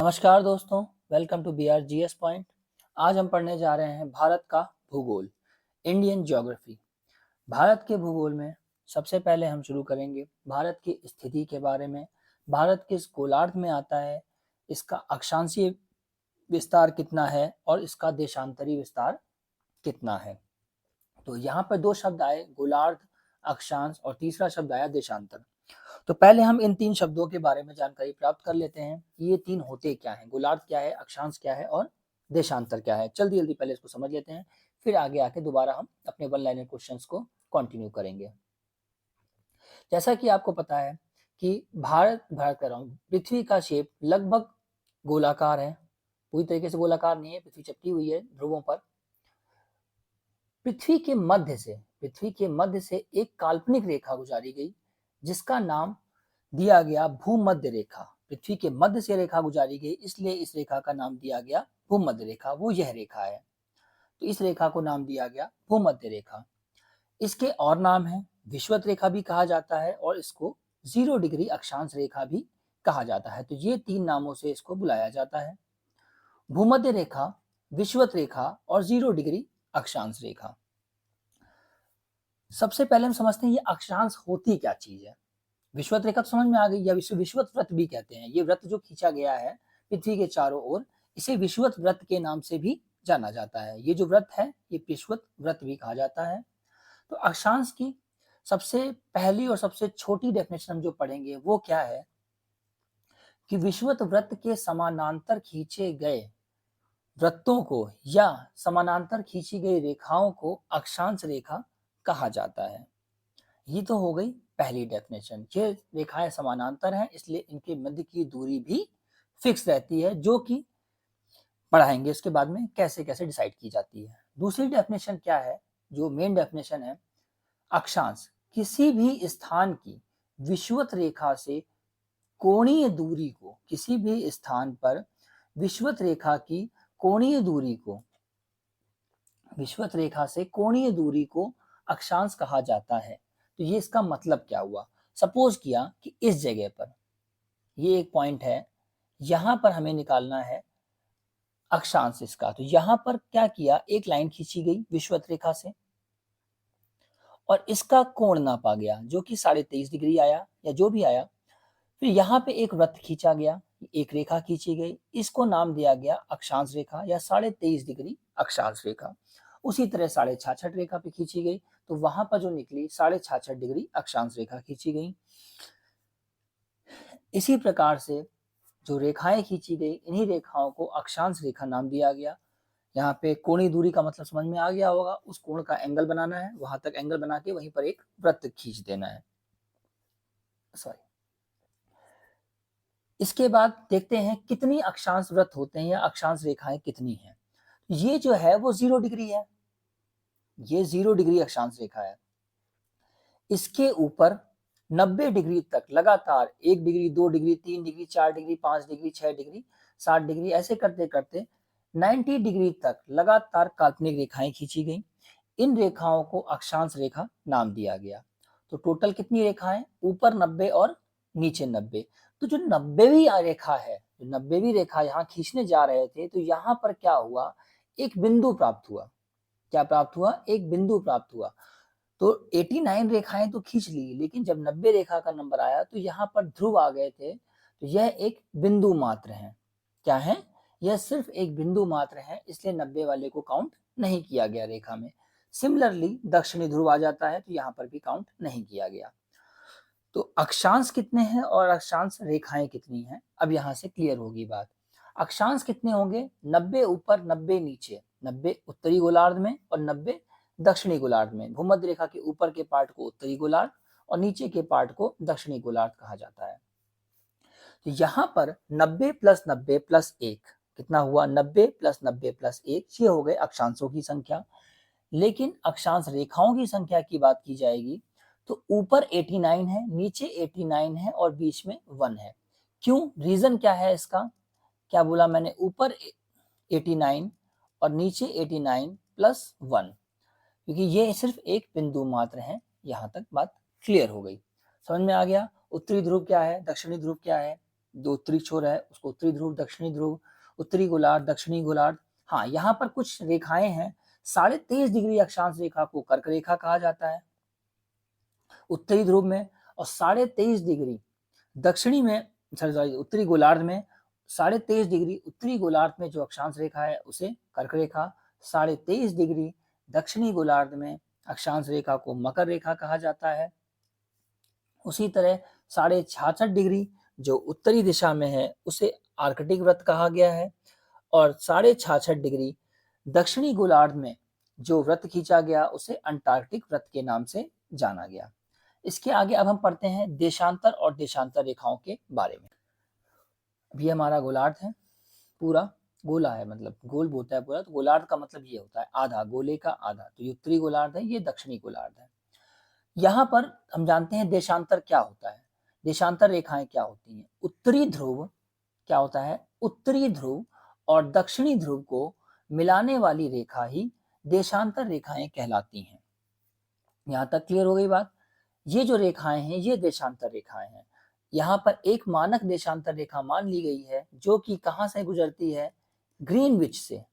नमस्कार दोस्तों, welcome to B R G S point. आज हम पढ़ने जा रहे हैं भारत का भूगोल, इंडियन ज्योग्राफी। भारत के भूगोल में सबसे पहले हम शुरू करेंगे भारत की स्थिति के बारे में। भारत किस गोलार्ध में आता है, इसका अक्षांशीय विस्तार कितना है और इसका देशांतरी विस्तार कितना है। तो यहाँ पर दो शब्द आए, गोलार्ध, अक्षांश, और तीसरा शब्द आया देशांतर। तो पहले हम इन तीन शब्दों के बारे में जानकारी प्राप्त कर लेते हैं कि ये तीन होते क्या हैं, गोलार्ध क्या है, अक्षांश क्या है और देशांतर क्या है। जल्दी जल्दी पहले इसको समझ लेते हैं, फिर आगे आके दोबारा हम अपने वन लाइनर क्वेश्चंस को कंटिन्यू करेंगे। जैसा कि आपको पता है कि भारत कर रहा हूँ, पृथ्वी का शेप लगभग गोलाकार है, पूरी तरीके से गोलाकार नहीं है, पृथ्वी चपटी हुई है ध्रुवों पर। पृथ्वी के मध्य से एक काल्पनिक रेखा गुजारी गई जिसका नाम दिया गया भूमध्य रेखा। पृथ्वी के मध्य से रेखा गुजारी गई, इसलिए इस रेखा का नाम दिया गया भूमध्य रेखा। वो यह रेखा है, तो इस रेखा को नाम दिया गया भूमध्य रेखा। इसके और नाम है, विषुवत रेखा भी कहा जाता है और इसको 0 डिग्री अक्षांश रेखा भी कहा जाता है। तो ये तीन नामों से इसको बुलाया जाता है, भूमध्य रेखा, विषुवत रेखा और 0 डिग्री अक्षांश रेखा। सबसे पहले हम समझते हैं ये अक्षांश होती क्या चीज है। विषुवत रेखा तो समझ में आ गई, या विषुवत व्रत भी कहते हैं। ये व्रत जो खींचा गया है पृथ्वी के चारों ओर, इसे विषुवत व्रत के नाम से भी जाना जाता है। ये जो व्रत है ये विषुवत व्रत भी कहा जाता है। तो अक्षांश की सबसे पहली और सबसे छोटी डेफिनेशन हम जो पढ़ेंगे वो क्या है कि विषुवत व्रत के समानांतर खींचे गए वृत्तों को या समानांतर खींची गई रेखाओं को अक्षांश रेखा कहा जाता है। ये तो हो गई पहली डेफिनेशन। ये रेखाएं समानांतर हैं, इसलिए इनके मध्य की दूरी भी फिक्स रहती है, जो कि पढ़ाएंगे इसके बाद में कैसे कैसे डिसाइड की जाती है। दूसरी डेफिनेशन क्या है, जो मेन डेफिनेशन है, अक्षांश किसी भी स्थान की विषुवत रेखा से कोणीय दूरी को, किसी भी स्थान पर विषुवत रेखा की कोणीय दूरी को, विषुवत रेखा से कोणीय दूरी को अक्षांश कहा जाता है। तो ये इसका मतलब क्या हुआ। सपोज किया कि इस जगह पर ये एक पॉइंट है, यहां पर हमें निकालना है अक्षांश इसका। तो यहां पर क्या किया, एक लाइन खींची गई विषुवत रेखा से और इसका कोण नापा गया जो कि 23.5 डिग्री आया या जो भी आया। फिर यहाँ पे एक वृत्त खींचा गया, एक रेखा खींची गई, इसको नाम दिया गया अक्षांश रेखा या 23.5 डिग्री अक्षांश रेखा। उसी तरह 66.5 रेखा पे खींची गई, तो वहां पर जो निकली 66.5 डिग्री अक्षांश रेखा खींची गई। इसी प्रकार से जो रेखाएं खींची गई, इन्हीं रेखाओं को अक्षांश रेखा नाम दिया गया। यहाँ पे कोणीय दूरी का मतलब समझ में आ गया होगा, उस कोण का एंगल बनाना है, वहां तक एंगल बना के वहीं पर एक वृत्त खींच देना है। सॉरी, इसके बाद देखते हैं कितनी अक्षांश वृत्त होते हैं या अक्षांश रेखाएं कितनी हैं। ये जो है वो 0 डिग्री है, ये 0 डिग्री अक्षांश रेखा है। इसके ऊपर 90 डिग्री तक लगातार 1 degree, 2 degree, 3 degree, 4 degree, 5 degree, 6 degree, 60 degree, ऐसे करते करते 90 डिग्री तक लगातार काल्पनिक रेखाएं खींची गई। इन रेखाओं को अक्षांश रेखा नाम दिया गया। तो टोटल कितनी रेखाएं, ऊपर 90 और नीचे 90। तो जो 90वीं रेखा है, जो 90वीं रेखा यहाँ खींचने जा रहे थे, तो यहाँ पर क्या हुआ, एक बिंदु प्राप्त हुआ। क्या प्राप्त हुआ, एक बिंदु प्राप्त हुआ। तो 89 रेखाएं तो खींच ली, लेकिन जब 90 रेखा का नंबर आया तो यहाँ पर ध्रुव आ गए थे। तो यह एक बिंदु मात्र है। क्या है, यह सिर्फ एक बिंदु मात्र है, इसलिए 90 वाले को काउंट नहीं किया गया रेखा में। सिमिलरली दक्षिणी ध्रुव आ जाता है तो यहाँ पर भी काउंट नहीं किया गया। तो अक्षांश कितने हैं और अक्षांश रेखाएं कितनी हैं, अब यहाँ से क्लियर होगी बात। अक्षांश कितने होंगे, 90 ऊपर 90 नीचे, 90 उत्तरी गोलार्ध में और 90 दक्षिणी गोलार्ध में। भूमध्य रेखा के ऊपर के पार्ट को उत्तरी गोलार्ध और नीचे के पार्ट को दक्षिणी गोलार्ध कहा जाता है। तो यहाँ पर 90 प्लस 90 प्लस 1 कितना हुआ, 90 प्लस 90 प्लस 1, ये हो गए अक्षांशों की संख्या। लेकिन अक्षांश रेखाओं की संख्या की बात की जाएगी तो ऊपर 89 है, नीचे 89 है और बीच में 1 है। क्यों, रीजन क्या है इसका, क्या बोला मैंने, ऊपर 89 और नीचे 89 प्लस 1, क्योंकि ये सिर्फ एक बिंदु मात्र है। यहाँ तक बात क्लियर हो गई, समझ में आ गया। उत्तरी ध्रुव क्या है, दक्षिणी ध्रुव क्या है, जो उत्तरी छोर है उसको उत्तरी ध्रुव, दक्षिणी ध्रुव, उत्तरी गोलार्ध, दक्षिणी गोलार्ध। हाँ, यहाँ पर कुछ रेखाएं हैं। 23.5 डिग्री अक्षांश रेखा को कर्क रेखा कहा जाता है उत्तरी ध्रुव में, और 23.5 डिग्री दक्षिणी में, सॉरी उत्तरी गोलार्ध में 23.5 डिग्री उत्तरी गोलार्ध में जो अक्षांश रेखा है उसे कर्क रेखा, 23.5 डिग्री दक्षिणी गोलार्ध में अक्षांश रेखा को मकर रेखा कहा जाता है। उसी तरह 66.5 डिग्री जो उत्तरी दिशा में है उसे आर्कटिक वृत्त कहा गया है, और 66.5 डिग्री दक्षिणी गोलार्ध में जो वृत्त खींचा गया उसे अंटार्कटिक वृत्त के नाम से जाना गया। इसके आगे अब हम पढ़ते हैं देशांतर और देशांतर रेखाओं के बारे में। अब ये हमारा गोलार्ध है, पूरा गोला है, मतलब गोल बोलता है पूरा, तो गोलार्ध का मतलब ये होता है आधा, गोले का आधा। तो ये उत्तरी गोलार्ध है, ये दक्षिणी गोलार्ध है। यहाँ पर हम जानते हैं देशांतर क्या होता है, देशांतर रेखाएं क्या होती हैं। उत्तरी ध्रुव क्या होता है, उत्तरी ध्रुव और दक्षिणी ध्रुव को मिलाने वाली रेखा ही देशांतर रेखाएं कहलाती हैं। यहाँ तक क्लियर हो गई बात। ये जो रेखाएं हैं ये देशांतर रेखाएं हैं। यहाँ पर एक मानक देशांतर रेखा मान ली गई है जो कि कहाँ से गुजरती है, ग्रीनविच से,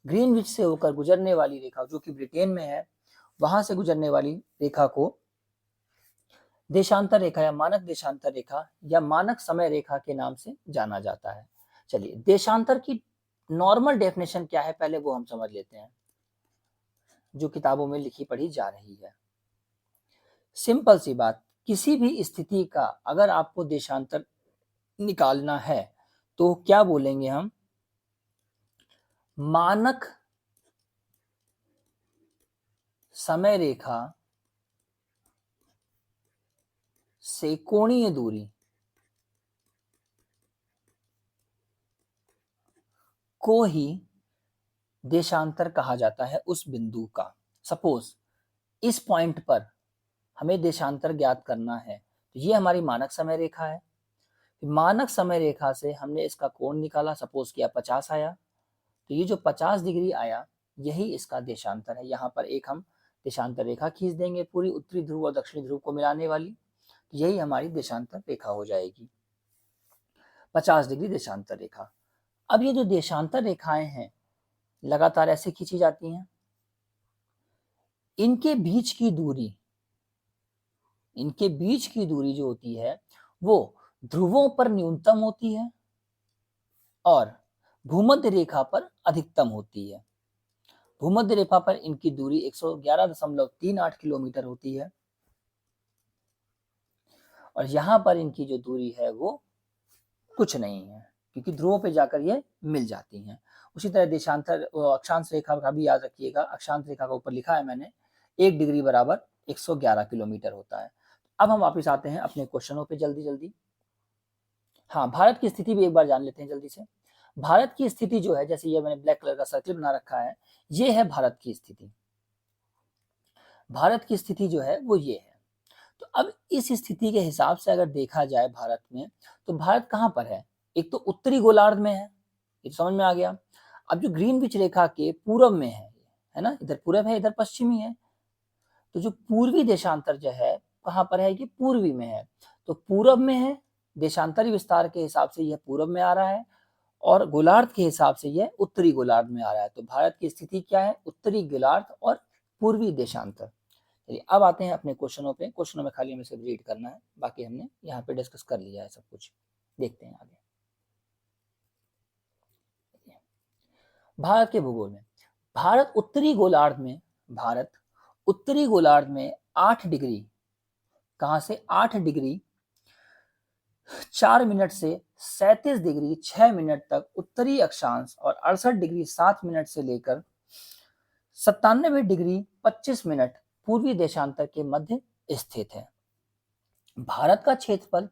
ग्रीनविच से होकर गुजरने वाली रेखा जो कि ब्रिटेन में है, वहां से गुजरने वाली रेखा को देशांतर रेखा या मानक देशांतर रेखा या मानक समय रेखा के नाम से जाना जाता है। चलिए, देशांतर की नॉर्मल डेफिनेशन क्या है पहले वो हम समझ लेते हैं, जो किताबों में लिखी पढ़ी जा रही है। सिंपल सी बात, किसी भी स्थिति का अगर आपको देशांतर निकालना है तो क्या बोलेंगे हम, मानक समय रेखा से कोणीय दूरी को ही देशांतर कहा जाता है उस बिंदु का। सपोज इस पॉइंट पर हमें देशांतर ज्ञात करना है, तो ये हमारी मानक समय रेखा है। मानक समय रेखा से हमने इसका कोण निकाला, सपोज किया 50 आया, तो ये जो 50 डिग्री आया यही इसका देशांतर है। यहाँ पर एक हम देशांतर रेखा खींच देंगे पूरी उत्तरी ध्रुव और दक्षिणी ध्रुव को मिलाने वाली, यही हमारी देशांतर रेखा हो जाएगी, 50 डिग्री देशांतर रेखा। अब ये जो देशांतर रेखाएं हैं लगातार ऐसे खींची जाती हैं, इनके बीच की दूरी, इनके बीच की दूरी जो होती है वो ध्रुवों पर न्यूनतम होती है और भूमध्य रेखा पर अधिकतम होती है। भूमध्य रेखा पर इनकी दूरी 111.38 किलोमीटर होती है और यहाँ पर इनकी जो दूरी है वो कुछ नहीं है, क्योंकि ध्रुवों पे जाकर ये मिल जाती हैं। उसी तरह देशांतर अक्षांश रेखा का भी याद रखिएगा, अक्षांश रेखा का ऊपर लिखा है मैंने, 1 डिग्री बराबर 111 किलोमीटर होता है। अब हम वापस आते हैं अपने क्वेश्चनों पे जल्दी जल्दी। हाँ, भारत की स्थिति भी एक बार जान लेते हैं जल्दी से। भारत की स्थिति जो है, जैसे ये मैंने ब्लैक कलर का सर्किल बना रखा है, ये है भारत की स्थिति। भारत की स्थिति जो है वो ये है। तो अब इस स्थिति के हिसाब से अगर देखा जाए भारत में, तो भारत कहाँ पर है, एक तो उत्तरी गोलार्ध में है, ये समझ में आ गया। अब जो ग्रीनविच रेखा के पूर्व में है ना, इधर पूर्व है इधर पश्चिमी है, तो जो पूर्वी देशांतर जो है कहाँ पर है, ये पूर्वी में है, तो पूर्व में है, देशांतरी विस्तार के हिसाब से यह पूर्व में आ रहा है और गोलार्ध के हिसाब से यह उत्तरी गोलार्ध में आ रहा है। तो भारत की स्थिति क्या है, उत्तरी गोलार्ध और पूर्वी देशांतर। चलिए अब आते हैं अपने क्वेश्चनों पे। क्वेश्चनों में खाली हमें सिर्फ रीड करना है, बाकी हमने यहाँ पे डिस्कस कर लिया है सब कुछ। देखते हैं आगे। भारत के भूगोल में, भारत उत्तरी गोलार्ध में, भारत उत्तरी गोलार्ध में 8 डिग्री, कहाँ से 8 डिग्री 4 मिनट से 37 डिग्री 6 मिनट तक उत्तरी अक्षांश और 68 डिग्री 7 मिनट से लेकर 97 डिग्री 25 मिनट पूर्वी देशांतर के मध्य स्थित है। भारत का क्षेत्रफल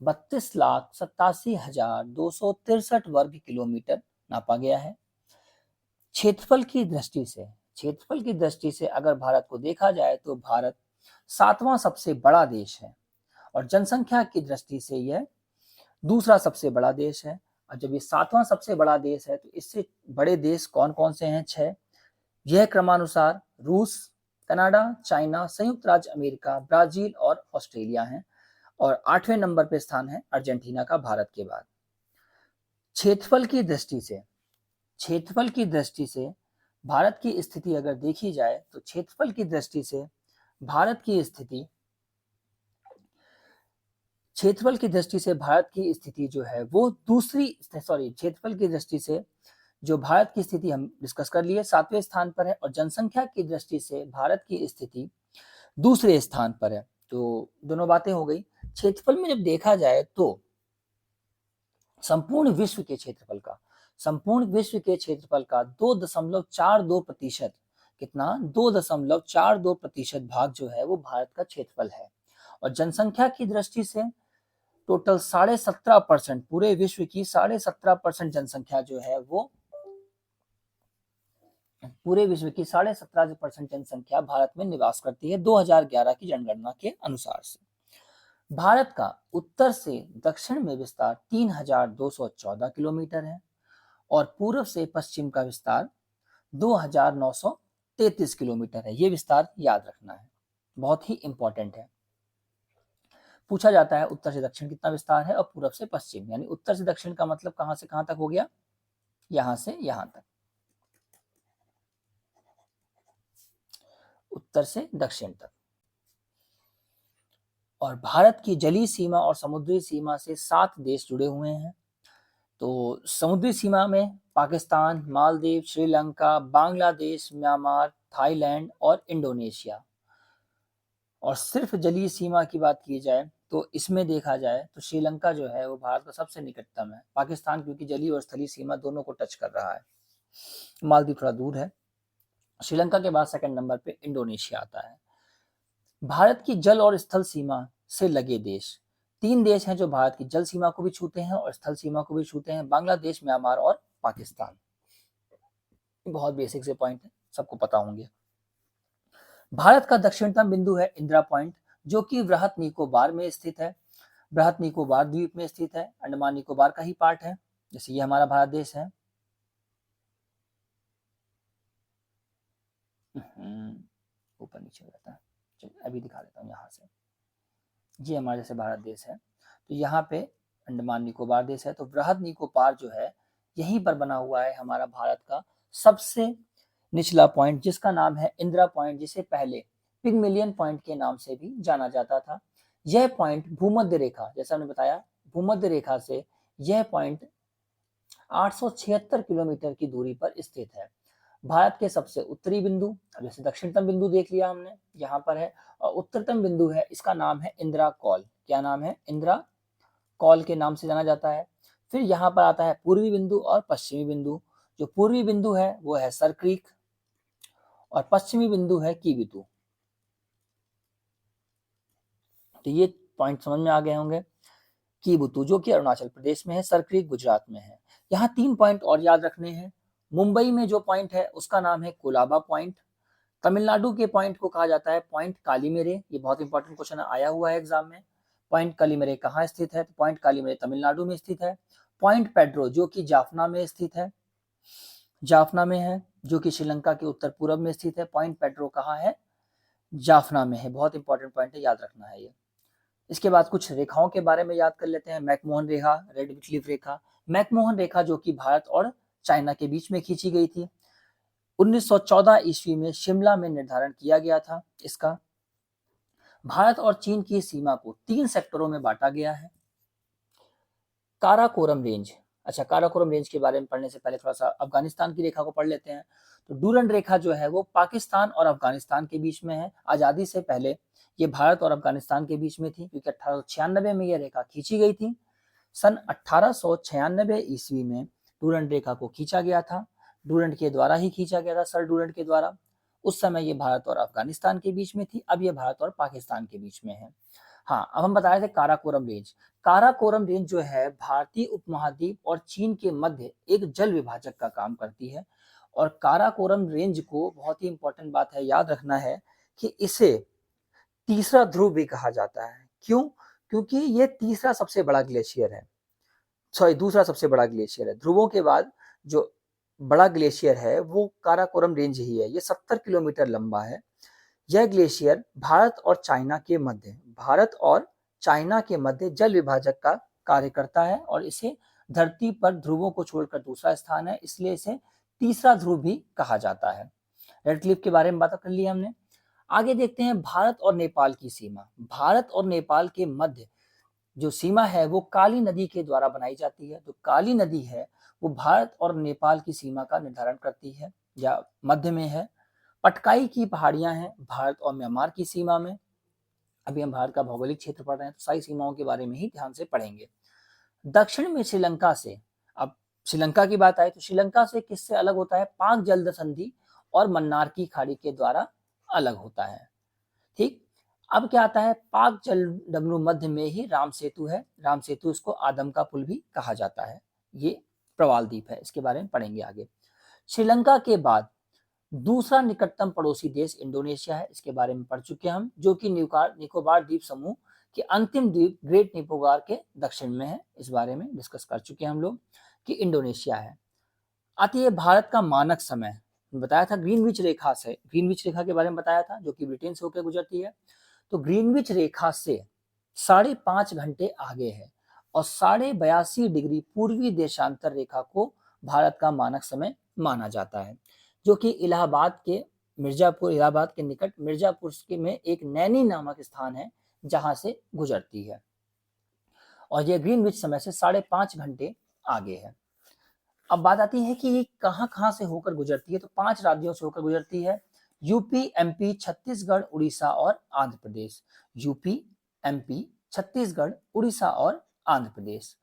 32,87,263 वर्ग किलोमीटर नापा गया है। क्षेत्रफल की दृष्टि से अगर भारत को देखा जाए तो भारत 7वां सबसे बड़ा देश है और जनसंख्या की दृष्टि से यह दूसरा सबसे बड़ा देश है। और जब ये 7वां सबसे बड़ा देश है तो इससे बड़े देश कौन कौन से हैं, 6। यह क्रमानुसार रूस, कनाडा, चाइना, संयुक्त राज्य अमेरिका, ब्राजील और ऑस्ट्रेलिया हैं। और 8वें नंबर पे स्थान है अर्जेंटीना का भारत के बाद। क्षेत्रफल की दृष्टि से, क्षेत्रफल की दृष्टि से भारत की स्थिति अगर देखी जाए तो क्षेत्रफल की दृष्टि से भारत की स्थिति, क्षेत्रफल की दृष्टि से भारत की स्थिति जो है वो क्षेत्रफल की दृष्टि से जो भारत की स्थिति हम डिस्कस कर लिए 7वें स्थान पर है, और जनसंख्या की दृष्टि से भारत की स्थिति दूसरे स्थान पर है। तो दोनों बातें हो गई। क्षेत्रफल में जब देखा जाए तो संपूर्ण विश्व के क्षेत्रफल का, संपूर्ण विश्व के क्षेत्रफल का 2.42%, कितना 2.42% भाग जो है वो भारत का क्षेत्रफल है। और जनसंख्या की दृष्टि से टोटल 17.5%, पूरे विश्व की 17.5% जनसंख्या जो है वो, पूरे विश्व की 17.5% जनसंख्या भारत में निवास करती है 2011 की जनगणना के अनुसार से। भारत का उत्तर से दक्षिण में विस्तार 3,214 किलोमीटर है और पूर्व से पश्चिम का विस्तार 2,933 किलोमीटर है। ये विस्तार याद रखना है, बहुत ही इंपॉर्टेंट है। पूछा जाता है उत्तर से दक्षिण कितना विस्तार है और पूर्व से पश्चिम, यानी उत्तर से दक्षिण का मतलब कहां से कहां तक हो गया, यहां से यहां तक, उत्तर से दक्षिण तक। और भारत की जलीय सीमा और समुद्री सीमा से 7 देश जुड़े हुए हैं। तो समुद्री सीमा में पाकिस्तान, मालदीव, श्रीलंका, बांग्लादेश, म्यांमार, थाईलैंड और इंडोनेशिया। और सिर्फ जलीय सीमा की बात की जाए तो इसमें देखा जाए तो श्रीलंका जो है वो भारत का सबसे निकटतम है। पाकिस्तान क्योंकि जलीय और स्थलीय सीमा दोनों को टच कर रहा है। मालदीव थोड़ा दूर है। श्रीलंका के बाद सेकंड नंबर पे इंडोनेशिया आता है। भारत की जल और स्थल सीमा से लगे देश, 3 देश हैं जो भारत की जल सीमा को भी छूते हैं और स्थल सीमा को भी छूते हैं, बांग्लादेश, म्यांमार और पाकिस्तान। बहुत बेसिक से पॉइंट है, सबको पता होंगे। भारत का दक्षिणतम बिंदु है इंदिरा पॉइंट, जो कि वृहत निकोबार में स्थित है। वृहत निकोबार द्वीप में स्थित है, अंडमान निकोबार का ही पार्ट है। जैसे ये हमारा भारत देश है, ऊपर नीचे हो जाता है, चलिए अभी दिखा देता हूँ यहाँ से। ये हमारा जैसे भारत देश है, तो यहाँ पे अंडमान निकोबार देश है, तो वृहद निकोबार जो है यहीं पर बना हुआ है हमारा भारत का सबसे निचला पॉइंट, जिसका नाम है इंदिरा पॉइंट, जिसे पहले पिगमिलियन पॉइंट के नाम से भी जाना जाता था। यह पॉइंट भूमध्य रेखा, जैसा हमने बताया, भूमध्य रेखा से यह पॉइंट 876 किलोमीटर की दूरी पर स्थित है। भारत के सबसे उत्तरी बिंदु, अब जैसे दक्षिणतम बिंदु देख लिया हमने, यहाँ पर है, और उत्तरतम बिंदु है, इसका नाम है इंदिरा कॉल। क्या नाम है? इंदिरा कॉल के नाम से जाना जाता है। फिर यहाँ पर आता है पूर्वी बिंदु और पश्चिमी बिंदु। जो पूर्वी बिंदु है वो है सर क्रीक और पश्चिमी बिंदु है कीबितु। तो ये पॉइंट समझ में आ गए होंगे। कीबुतु जो कि अरुणाचल प्रदेश में है, सर क्रीक गुजरात में है। यहाँ 3 पॉइंट और याद रखने हैं। मुंबई में जो पॉइंट है उसका नाम है कोलाबा पॉइंट। तमिलनाडु के पॉइंट को कहा जाता है पॉइंट कालीमेरे। ये बहुत इंपॉर्टेंट क्वेश्चन आया हुआ है एग्जाम में। पॉइंट कालीमेरे कहाँ स्थित है? तो पॉइंट कालीमेरे तमिलनाडु में स्थित है। पॉइंट पेड्रो जो कि जाफना में स्थित है, जाफना में है, जो कि श्रीलंका के उत्तर पूर्व में स्थित है। पॉइंट पेड्रो कहाँ है? जाफना में है। बहुत इंपॉर्टेंट पॉइंट है, याद रखना है ये। इसके बाद कुछ रेखाओं के बारे में याद कर लेते हैं। मैकमोहन रेखा, रेड विटलीफ रेखा। मैकमोहन रेखा जो कि भारत और चाइना के बीच में खींची गई थी, 1914 ईस्वी में शिमला में निर्धारण किया गया था इसका। भारत और चीन की सीमा को 3 सेक्टरों में बांटा गया है। काराकोरम रेंज, अच्छा काराकोरम रेंज के बारे में पढ़ने से पहले थोड़ा सा अफगानिस्तान की रेखा को पढ़ लेते हैं। तो डूरंड रेखा जो है वो पाकिस्तान और अफगानिस्तान के बीच में है। आजादी से पहले ये भारत और अफगानिस्तान के बीच में थी, क्योंकि 1896 में यह रेखा खींची गई थी। सन 1896 ईस्वी में डूरंड रेखा को खींचा गया था। डूरंड के द्वारा ही खींचा गया था, सर डूरंड के द्वारा। उस समय ये भारत और अफगानिस्तान के बीच में थी, अब ये भारत और पाकिस्तान के बीच में है। हाँ, अब हम बता रहे थे काराकोरम रेंज। काराकोरम रेंज जो है भारतीय उपमहाद्वीप और चीन के मध्य एक जल विभाजक का काम करती है। और काराकोरम रेंज को, बहुत ही इंपॉर्टेंट बात है, याद रखना है कि इसे तीसरा ध्रुव भी कहा जाता है। क्यों? क्योंकि ये तीसरा सबसे बड़ा ग्लेशियर है, दूसरा सबसे बड़ा ग्लेशियर है। ध्रुवों के बाद जो बड़ा ग्लेशियर है वो काराकोरम रेंज ही है। ये 70 किलोमीटर लंबा है। यह ग्लेशियर भारत और चाइना के मध्य, भारत और चाइना के मध्य जल विभाजक का कार्य करता है और इसे धरती पर ध्रुवों को छोड़कर दूसरा स्थान है, इसलिए इसे तीसरा ध्रुव भी कहा जाता है। रेड क्लिफ के बारे में बात कर लिया हमने। आगे देखते हैं भारत और नेपाल की सीमा। भारत और नेपाल के मध्य जो सीमा है वो काली नदी के द्वारा बनाई जाती है। तो काली नदी है वो भारत और नेपाल की सीमा का निर्धारण करती है या मध्य में है। पटकाई की पहाड़ियां हैं भारत और म्यांमार की सीमा में। अभी हम भारत का भौगोलिक क्षेत्र पढ़ रहे हैं तो सारी सीमाओं के बारे में ही ध्यान से पढ़ेंगे। दक्षिण में श्रीलंका से, अब श्रीलंका की बात आए तो श्रीलंका से किससे अलग होता है? पाक जल संधि और मन्नार की खाड़ी के द्वारा अलग होता है। ठीक, अब क्या आता है? पाक जल डमरू मध्य में ही राम सेतु है। राम सेतु, इसको आदम का पुल भी कहा जाता है। ये प्रवाल द्वीप है, इसके बारे में पढ़ेंगे आगे। श्रीलंका के बाद दूसरा निकटतम पड़ोसी देश इंडोनेशिया है, इसके बारे में पढ़ चुके हैं हम, जो कि निकोबार द्वीप समूह के अंतिम द्वीप ग्रेट निकोबार के दक्षिण में है। इस बारे में डिस्कस कर चुके हैं हम लोग कि इंडोनेशिया है। आती है भारत का मानक समय। बताया था ग्रीनविच रेखा से, ग्रीनविच रेखा के बारे में बताया था, जो कि ब्रिटेन से होकर गुजरती है। तो ग्रीनविच रेखा से 5.5 घंटे आगे है और 82.5 डिग्री पूर्वी देशांतर रेखा को भारत का मानक समय माना जाता है, जो कि इलाहाबाद के निकट मिर्जापुर के में एक नैनी नामक स्थान है जहां से गुजरती है और यह ग्रीनविच समय से 5.5 घंटे आगे है। अब बात आती है कि ये कहां से होकर गुजरती है। तो 5 राज्यों से होकर गुजरती है, यूपी, एमपी, छत्तीसगढ़, उड़ीसा और आंध्र प्रदेश। यूपी, एमपी, छत्तीसगढ़, उड़ीसा और आंध्र प्रदेश।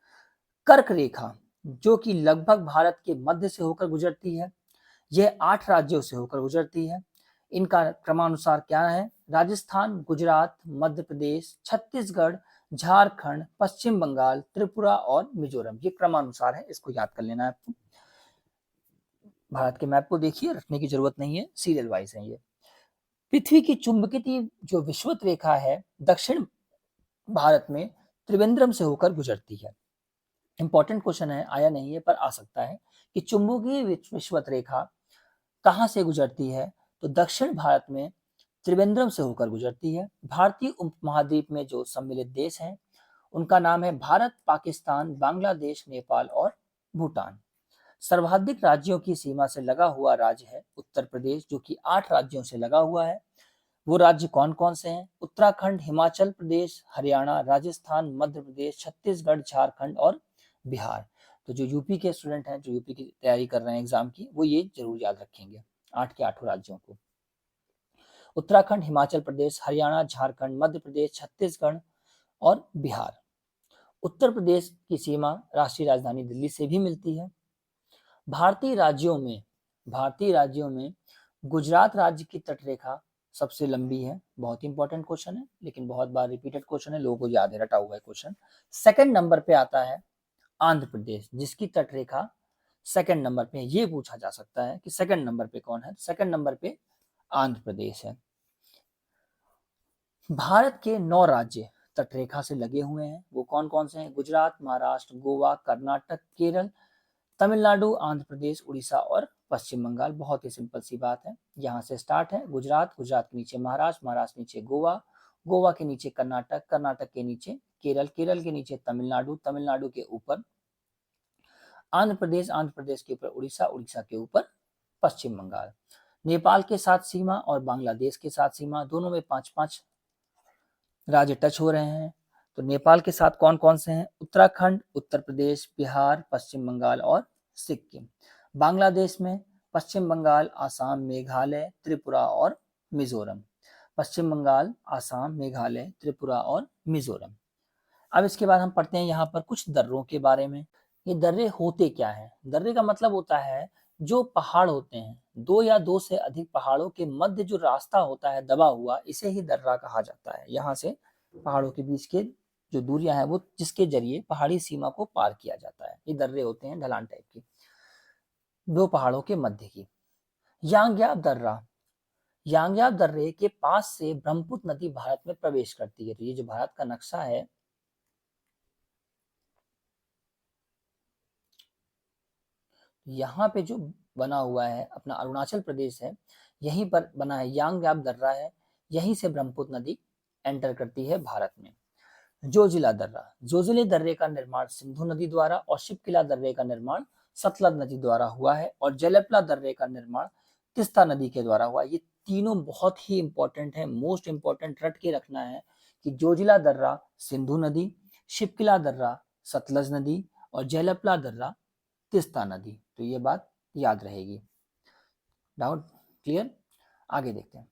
कर्क रेखा, जो कि लगभग भारत के मध्य से होकर गुजरती है, यह 8 राज्यों से होकर गुजरती है। इनका क्रमानुसार क्या है? राजस्थान, गुजरात, मध्य प्रदेश, छत्तीसगढ़, झारखंड, पश्चिम बंगाल, त्रिपुरा और मिजोरम। ये क्रमानुसार है, इसको याद कर लेना है आपको। भारत के मैप को देखिए, रखने की जरूरत नहीं है, सीरियल वाइज है ये। पृथ्वी की चुंबकीय जो विषुवत रेखा है दक्षिण भारत में त्रिवेंद्रम से होकर गुजरती है। इंपॉर्टेंट क्वेश्चन है, आया नहीं है पर आ सकता है कि चुंबकीय विषुवत रेखा कहां से गुजरती है? तो दक्षिण भारत में त्रिवेंद्रम से होकर गुजरती है। भारतीय उपमहाद्वीप में जो सम्मिलित देश हैं उनका नाम है भारत, पाकिस्तान, बांग्लादेश, नेपाल और भूटान। सर्वाधिक राज्यों की सीमा से लगा हुआ राज्य है उत्तर प्रदेश, जो कि 8 राज्यों से लगा हुआ है। वो राज्य कौन कौन से हैं? उत्तराखंड, हिमाचल प्रदेश, हरियाणा, राजस्थान, मध्य प्रदेश, छत्तीसगढ़, झारखंड और बिहार। तो जो यूपी के स्टूडेंट हैं, जो यूपी की तैयारी कर रहे हैं एग्जाम की, वो ये जरूर याद रखेंगे 8 के 8 राज्यों को। उत्तराखंड, हिमाचल प्रदेश, हरियाणा, झारखंड, मध्य प्रदेश, छत्तीसगढ़ और बिहार। उत्तर प्रदेश की सीमा राष्ट्रीय राजधानी दिल्ली से भी मिलती है। भारतीय राज्यों में गुजरात राज्य की तटरेखा सबसे लंबी है। बहुत इंपॉर्टेंट क्वेश्चन है, लेकिन बहुत बार रिपीटेड क्वेश्चन है, लोगों को याद है, रटा हुआ है क्वेश्चन। सेकंड नंबर पे आता है आंध्र प्रदेश, जिसकी तटरेखा सेकंड नंबर पे। ये पूछा जा सकता है कि सेकंड नंबर पे कौन है? सेकंड नंबर पे आंध्र प्रदेश है। भारत के 9 राज्य तटरेखा से लगे हुए हैं, वो कौन कौन से हैं? गुजरात, महाराष्ट्र, गोवा, कर्नाटक, केरल, तमिलनाडु, आंध्र प्रदेश, उड़ीसा और पश्चिम बंगाल। बहुत ही सिंपल सी बात है, यहाँ से स्टार्ट है। गुजरात, गुजरात के नीचे महाराष्ट्र, महाराष्ट्र नीचे गोवा, गोवा के नीचे कर्नाटक, कर्नाटक के नीचे केरल, केरल के नीचे तमिलनाडु, तमिलनाडु के ऊपर आंध्र प्रदेश, आंध्र प्रदेश के ऊपर उड़ीसा, उड़ीसा के ऊपर पश्चिम बंगाल। नेपाल के साथ सीमा और बांग्लादेश के साथ सीमा, दोनों में 5-5 राज्य टच हो रहे हैं। तो नेपाल के साथ कौन कौन से हैं? उत्तराखंड, उत्तर प्रदेश, बिहार, पश्चिम बंगाल और सिक्किम। बांग्लादेश में पश्चिम बंगाल, आसाम, मेघालय, त्रिपुरा और मिजोरम। पश्चिम बंगाल, आसाम, मेघालय, त्रिपुरा और मिजोरम। अब इसके बाद हम पढ़ते हैं यहाँ पर कुछ दर्रों के बारे में। ये दर्रे होते क्या है? दर्रे का मतलब होता है जो पहाड़ होते हैं, 2 या 2 से अधिक पहाड़ों के मध्य जो रास्ता होता है दबा हुआ, इसे ही दर्रा कहा जाता है। यहाँ से पहाड़ों के बीच के जो दूरियां हैं वो जिसके जरिए पहाड़ी सीमा को पार किया जाता है, ये दर्रे होते हैं ढलान टाइप की, 2 पहाड़ों के मध्य की। यांग्याब दर्रा, यांग्याब दर्रे के पास से ब्रह्मपुत्र नदी भारत में प्रवेश करती है। तो ये जो भारत का नक्शा है, यहाँ पे जो बना हुआ है अपना अरुणाचल प्रदेश है, यहीं पर बना है यांग्याब दर्रा है, यहीं से ब्रह्मपुत्र नदी एंटर करती है भारत में। जोजिला दर्रा, जोजिले दर्रे का निर्माण सिंधु नदी द्वारा और शिपकिला दर्रे का निर्माण सतलज नदी द्वारा हुआ है और जेलेपला दर्रे का निर्माण तिस्ता नदी के द्वारा हुआ। ये तीनों बहुत ही इंपॉर्टेंट है, मोस्ट इंपॉर्टेंट रट के रखना है कि जोजिला दर्रा सिंधु नदी, शिपकिला दर्रा सतलज नदी और जेलेपला दर्रा तिस्ता नदी। तो ये बात याद रहेगी। Doubt clear? आगे देखते हैं।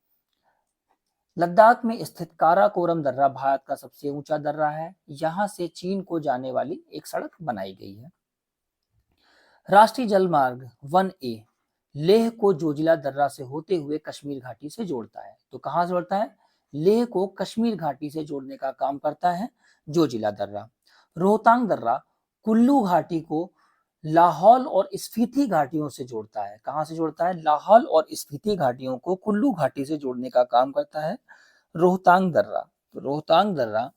लद्दाख में स्थित काराकोरम दर्रा भारत का सबसे ऊंचा दर्रा है। यहां से चीन को जाने वाली एक सड़क बनाई गई है। राष्ट्रीय जलमार्ग 1A लेह को जोजिला दर्रा से होते हुए कश्मीर घाटी से जोड़ता है। तो कहां से जोड़ता है? लेह को कश्मीर घाटी से जोड़ने का काम करता है जोजिला दर्रा। रोहतांग दर्रा कुल्लू घाटी को लाहौल और स्पीति घाटियों से जोड़ता है। कहां से जोड़ता है? लाहौल और स्पीति घाटियों को कुल्लू घाटी से जोड़ने का काम करता है रोहतांग दर्रा। तो रोहतांग दर्रा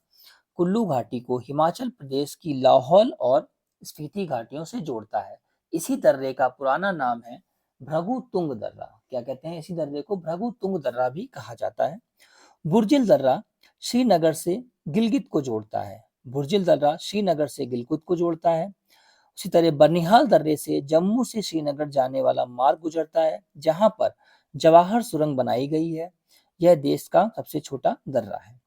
कुल्लू घाटी को हिमाचल प्रदेश की लाहौल और स्पीति घाटियों से जोड़ता है। इसी दर्रे का पुराना नाम है भृगु तुंग दर्रा। क्या कहते हैं? इसी दर्रे को भृगु तुंग दर्रा भी कहा जाता है। बुर्जिल दर्रा श्रीनगर से गिलगित को जोड़ता है। बुर्जिल दर्रा श्रीनगर से गिलगित को जोड़ता है। उसी तरह बनिहाल दर्रे से जम्मू से श्रीनगर जाने वाला मार्ग गुजरता है, जहां पर जवाहर सुरंग बनाई गई है। यह देश का सबसे छोटा दर्रा है।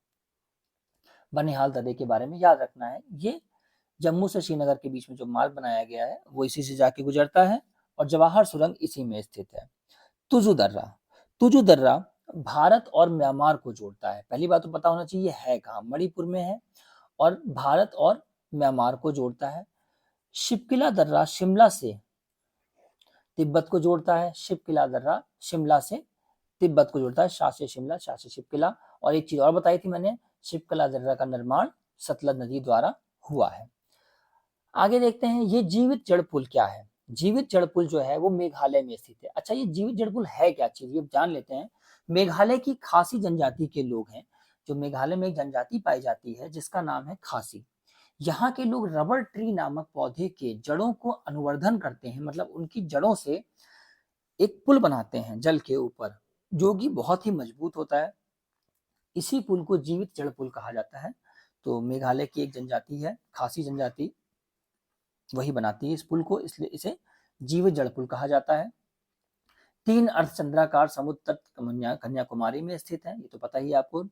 बनिहाल दर्रे के बारे में याद रखना है, ये जम्मू से श्रीनगर के बीच में जो मार्ग बनाया गया है वो इसी से जाके गुजरता है और जवाहर सुरंग इसी में स्थित है। तुजु दर्रा, तुजु दर्रा भारत और म्यांमार को जोड़ता है। पहली बात तो पता होना चाहिए है कहाँ, मणिपुर में है और भारत और म्यांमार को जोड़ता है। शिपकिला दर्रा शिमला से तिब्बत को जोड़ता है। शिपकिला दर्रा शिमला से तिब्बत को जोड़ता है, शाह से शिमला, शाह से शिपकिला। और एक चीज और बताई थी मैंने, शिपकिला दर्रा का निर्माण सतलज नदी द्वारा हुआ है। आगे देखते हैं ये जीवित जड़ पुल क्या है। जीवित जड़ पुल जो है वो मेघालय में स्थित है। अच्छा, ये जीवित जड़ पुल है क्या चीज, ये जान लेते हैं। मेघालय की खासी जनजाति के लोग हैं, जो मेघालय में एक जनजाति पाई जाती है जिसका नाम है खासी। यहाँ के लोग रबर ट्री नामक पौधे के जड़ों को अनुवर्धन करते हैं, मतलब उनकी जड़ों से एक पुल बनाते हैं जल के ऊपर, जो कि बहुत ही मजबूत होता है। इसी पुल को जीवित जड़ पुल कहा जाता है। तो मेघालय की एक जनजाति है खासी जनजाति, वही बनाती है इस पुल को, इसलिए इसे जीवित जड़ पुल कहा जाता है। 3 अर्धचंद्राकार समुद्र तट कन्याकुमारी में स्थित है, ये तो पता ही है आपको।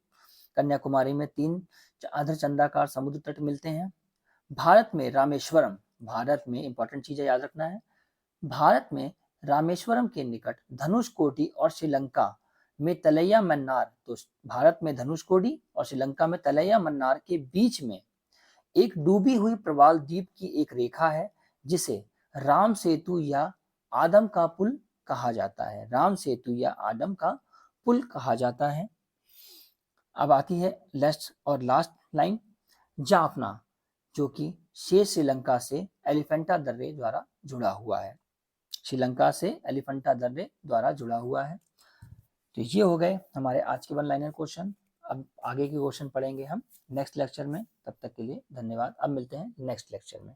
कन्याकुमारी में 3 अर्धचंद्राकार समुद्र तट मिलते हैं। भारत में रामेश्वरम, भारत में इंपॉर्टेंट चीजें याद रखना है, भारत में रामेश्वरम के निकट धनुषकोडी और श्रीलंका में तलैया मन्नार, तो भारत में धनुषकोडी और श्रीलंका में तलैया मन्नार के बीच में एक डूबी हुई प्रवाल द्वीप की एक रेखा है, जिसे राम सेतु या आदम का पुल कहा जाता है। राम सेतु या आदम का पुल कहा जाता है। अब आती है लास्ट और लास्ट लाइन, जाफना, जो कि शेष श्रीलंका से एलिफेंटा दर्रे द्वारा जुड़ा हुआ है। श्रीलंका से एलिफेंटा दर्रे द्वारा जुड़ा हुआ है। तो ये हो गए हमारे आज के वन लाइनर क्वेश्चन। अब आगे के क्वेश्चन पढ़ेंगे हम नेक्स्ट लेक्चर में। तब तक के लिए धन्यवाद। अब मिलते हैं नेक्स्ट लेक्चर में।